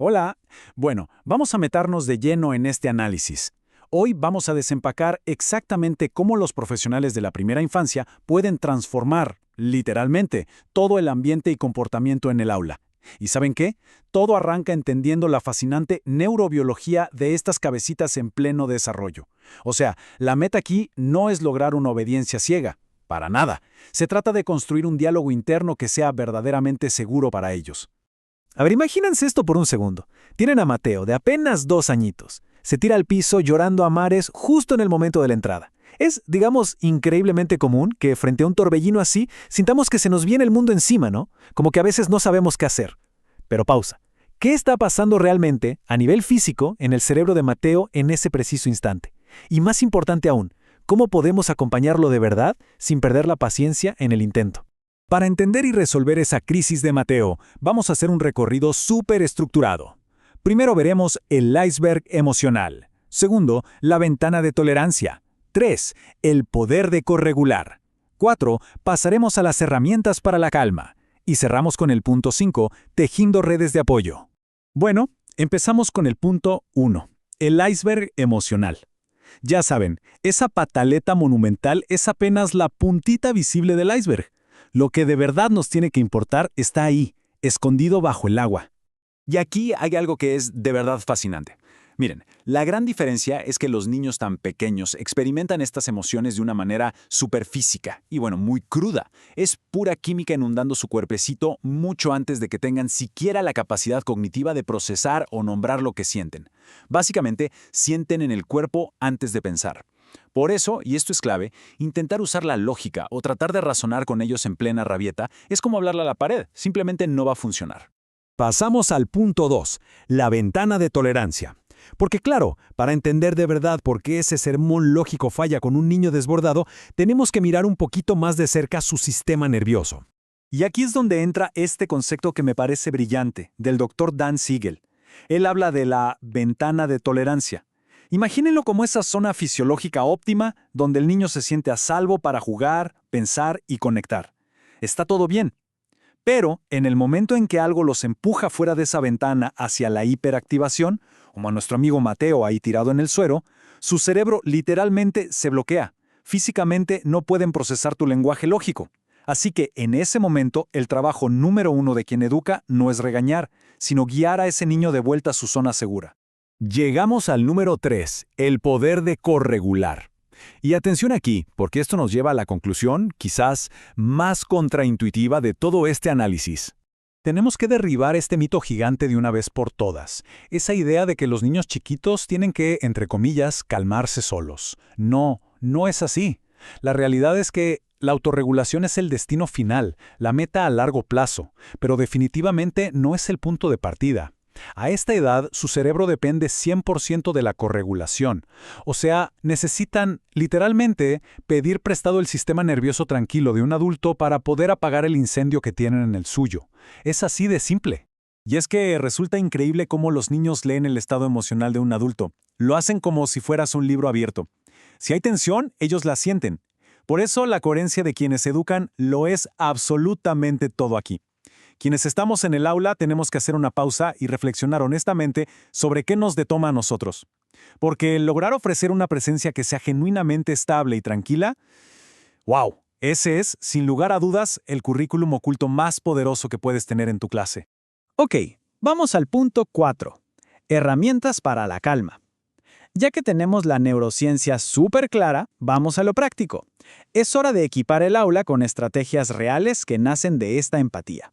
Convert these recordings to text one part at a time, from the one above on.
Hola. Bueno, vamos a meternos de lleno en este análisis. Hoy vamos a desempacar exactamente cómo los profesionales de la primera infancia pueden transformar, literalmente, todo el ambiente y comportamiento en el aula. ¿Y saben qué? Todo arranca entendiendo la fascinante neurobiología de estas cabecitas en pleno desarrollo. O sea, la meta aquí no es lograr una obediencia ciega, para nada. Se trata de construir un diálogo interno que sea verdaderamente seguro para ellos. A ver, imagínense esto por un segundo. Tienen a Mateo, de apenas 2 añitos. Se tira al piso llorando a mares justo en el momento de la entrada. Es, digamos, increíblemente común que frente a un torbellino así sintamos que se nos viene el mundo encima, ¿no? Como que a veces no sabemos qué hacer. Pero pausa. ¿Qué está pasando realmente, a nivel físico, en el cerebro de Mateo en ese preciso instante? Y más importante aún, ¿cómo podemos acompañarlo de verdad sin perder la paciencia en el intento? Para entender y resolver esa crisis de Mateo, vamos a hacer un recorrido súper estructurado. Primero veremos el iceberg emocional. Segundo, la ventana de tolerancia. 3. El poder de corregular. 4. Pasaremos a las herramientas para la calma. Y cerramos con el punto 5, tejiendo redes de apoyo. Bueno, empezamos con el punto 1, el iceberg emocional. Ya saben, esa pataleta monumental es apenas la puntita visible del iceberg. Lo que de verdad nos tiene que importar está ahí, escondido bajo el agua. Y aquí hay algo que es de verdad fascinante. Miren, la gran diferencia es que los niños tan pequeños experimentan estas emociones de una manera superfísica y muy cruda. Es pura química inundando su cuerpecito mucho antes de que tengan siquiera la capacidad cognitiva de procesar o nombrar lo que sienten. Básicamente, sienten en el cuerpo antes de pensar. Por eso, y esto es clave, intentar usar la lógica o tratar de razonar con ellos en plena rabieta es como hablarle a la pared, simplemente no va a funcionar. Pasamos al punto 2, la ventana de tolerancia. Porque claro, para entender de verdad por qué ese sermón lógico falla con un niño desbordado, tenemos que mirar un poquito más de cerca su sistema nervioso. Y aquí es donde entra este concepto que me parece brillante, del Dr. Dan Siegel. Él habla de la ventana de tolerancia. Imagínenlo como esa zona fisiológica óptima donde el niño se siente a salvo para jugar, pensar y conectar. Está todo bien. Pero en el momento en que algo los empuja fuera de esa ventana hacia la hiperactivación, como a nuestro amigo Mateo ahí tirado en el suelo, su cerebro literalmente se bloquea. Físicamente no pueden procesar tu lenguaje lógico. Así que en ese momento el trabajo número 1 de quien educa no es regañar, sino guiar a ese niño de vuelta a su zona segura. Llegamos al número 3, el poder de corregular. Y atención aquí, porque esto nos lleva a la conclusión, quizás, más contraintuitiva de todo este análisis. Tenemos que derribar este mito gigante de una vez por todas. Esa idea de que los niños chiquitos tienen que, entre comillas, calmarse solos. No, no es así. La realidad es que la autorregulación es el destino final, la meta a largo plazo, pero definitivamente no es el punto de partida. A esta edad, su cerebro depende 100% de la corregulación. O sea, necesitan, literalmente, pedir prestado el sistema nervioso tranquilo de un adulto para poder apagar el incendio que tienen en el suyo. Es así de simple. Y es que resulta increíble cómo los niños leen el estado emocional de un adulto. Lo hacen como si fueras un libro abierto. Si hay tensión, ellos la sienten. Por eso, la coherencia de quienes educan lo es absolutamente todo aquí. Quienes estamos en el aula tenemos que hacer una pausa y reflexionar honestamente sobre qué nos detona a nosotros. Porque lograr ofrecer una presencia que sea genuinamente estable y tranquila, ¡wow! Ese es, sin lugar a dudas, el currículum oculto más poderoso que puedes tener en tu clase. Ok, vamos al punto 4. Herramientas para la calma. Ya que tenemos la neurociencia súper clara, vamos a lo práctico. Es hora de equipar el aula con estrategias reales que nacen de esta empatía.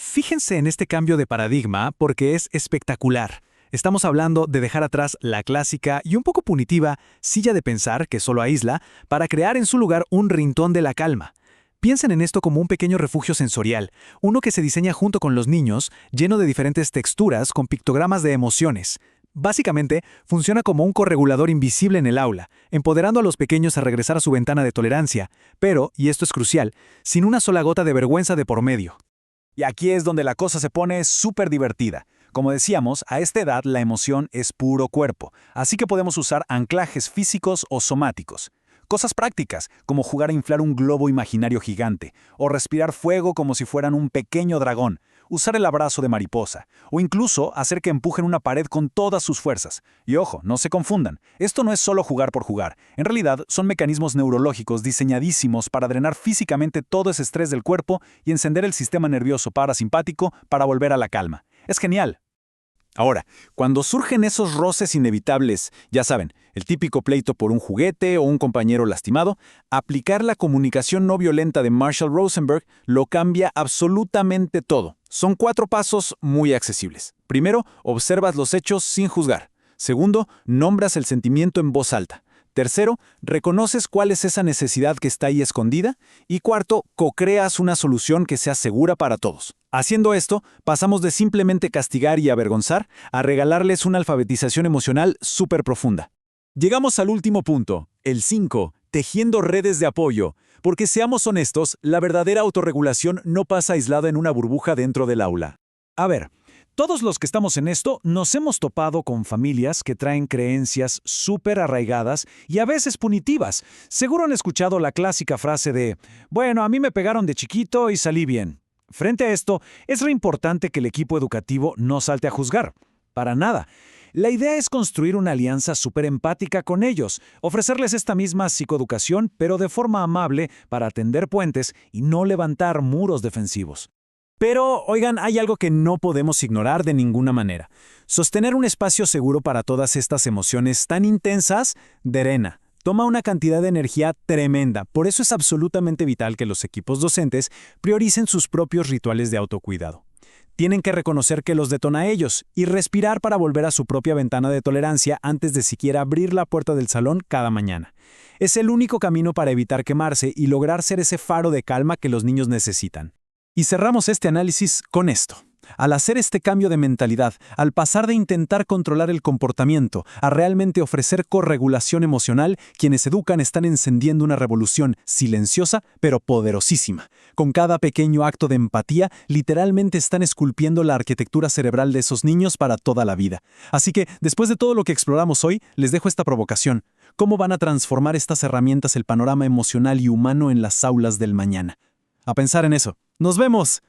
Fíjense en este cambio de paradigma porque es espectacular. Estamos hablando de dejar atrás la clásica y un poco punitiva silla de pensar que solo aísla para crear en su lugar un rincón de la calma. Piensen en esto como un pequeño refugio sensorial, uno que se diseña junto con los niños, lleno de diferentes texturas con pictogramas de emociones. Básicamente, funciona como un corregulador invisible en el aula, empoderando a los pequeños a regresar a su ventana de tolerancia, pero, y esto es crucial, sin una sola gota de vergüenza de por medio. Y aquí es donde la cosa se pone súper divertida. Como decíamos, a esta edad la emoción es puro cuerpo, así que podemos usar anclajes físicos o somáticos. Cosas prácticas, como jugar a inflar un globo imaginario gigante, o respirar fuego como si fueran un pequeño dragón, usar el abrazo de mariposa, o incluso hacer que empujen una pared con todas sus fuerzas. Y ojo, no se confundan, esto no es solo jugar por jugar. En realidad, son mecanismos neurológicos diseñadísimos para drenar físicamente todo ese estrés del cuerpo y encender el sistema nervioso parasimpático para volver a la calma. Es genial. Ahora, cuando surgen esos roces inevitables, ya saben, el típico pleito por un juguete o un compañero lastimado, aplicar la comunicación no violenta de Marshall Rosenberg lo cambia absolutamente todo. Son 4 pasos muy accesibles. Primero, observas los hechos sin juzgar. Segundo, nombras el sentimiento en voz alta. Tercero, reconoces cuál es esa necesidad que está ahí escondida. Y cuarto, co-creas una solución que sea segura para todos. Haciendo esto, pasamos de simplemente castigar y avergonzar a regalarles una alfabetización emocional súper profunda. Llegamos al último punto, el 5, tejiendo redes de apoyo. Porque seamos honestos, la verdadera autorregulación no pasa aislada en una burbuja dentro del aula. A ver, todos los que estamos en esto nos hemos topado con familias que traen creencias súper arraigadas y a veces punitivas. Seguro han escuchado la clásica frase de, bueno, a mí me pegaron de chiquito y salí bien. Frente a esto, es re importante que el equipo educativo no salte a juzgar. Para nada. La idea es construir una alianza súper empática con ellos, ofrecerles esta misma psicoeducación, pero de forma amable para tender puentes y no levantar muros defensivos. Pero, oigan, hay algo que no podemos ignorar de ninguna manera. Sostener un espacio seguro para todas estas emociones tan intensas drena. Toma una cantidad de energía tremenda. Por eso es absolutamente vital que los equipos docentes prioricen sus propios rituales de autocuidado. Tienen que reconocer que los detona a ellos y respirar para volver a su propia ventana de tolerancia antes de siquiera abrir la puerta del salón cada mañana. Es el único camino para evitar quemarse y lograr ser ese faro de calma que los niños necesitan. Y cerramos este análisis con esto. Al hacer este cambio de mentalidad, al pasar de intentar controlar el comportamiento a realmente ofrecer corregulación emocional, quienes educan están encendiendo una revolución silenciosa pero poderosísima. Con cada pequeño acto de empatía, literalmente están esculpiendo la arquitectura cerebral de esos niños para toda la vida. Así que, después de todo lo que exploramos hoy, les dejo esta provocación. ¿Cómo van a transformar estas herramientas el panorama emocional y humano en las aulas del mañana? A pensar en eso. ¡Nos vemos!